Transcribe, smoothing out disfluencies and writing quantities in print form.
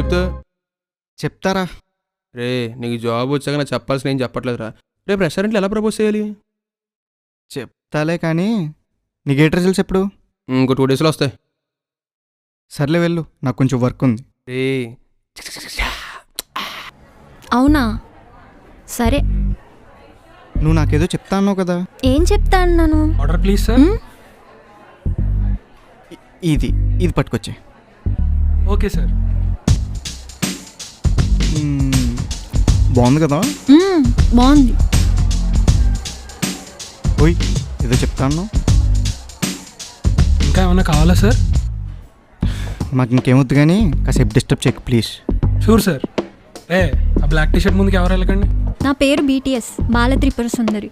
చెప్తా చెప్తారా? రే నీకు జాబ్ వచ్చాక నాకు చెప్పాల్సిన ఏం చెప్పట్లేదురా. రేపు రెస్టారెంట్లో ఎలా ప్రపోజ్ చేయాలి? చెప్తాలే కానీ నీ గేట్ రిజల్ట్స్ ఎప్పుడు? ఇంకో 2 డేస్లో వస్తాయి. సర్లే వెళ్ళు, నాకు కొంచెం వర్క్ ఉంది. రే అవునా, సరే. నువ్వు నాకేదో చెప్తా అన్నావు కదా. ఏం చెప్తా అన్నాను? Order please sir. ఇది ఇది పట్టుకొచ్చే. Okay sir. బాగుంది కదా? బాగుంది. ఓయ్ ఏదో చెప్తా అన్నావు. ఇంకా ఏమన్నా కావాలా సార్? మాకు ఇంకేమొద్దు కానీ కాసేపు డిస్టర్బ్ చేయకు ప్లీజ్. Sure sir. ఆ బ్లాక్ టీ షర్ట్ ముందుకు ఎవరు వెళ్ళకండి. నా పేరు BTS బాల త్రిపుర సుందరి.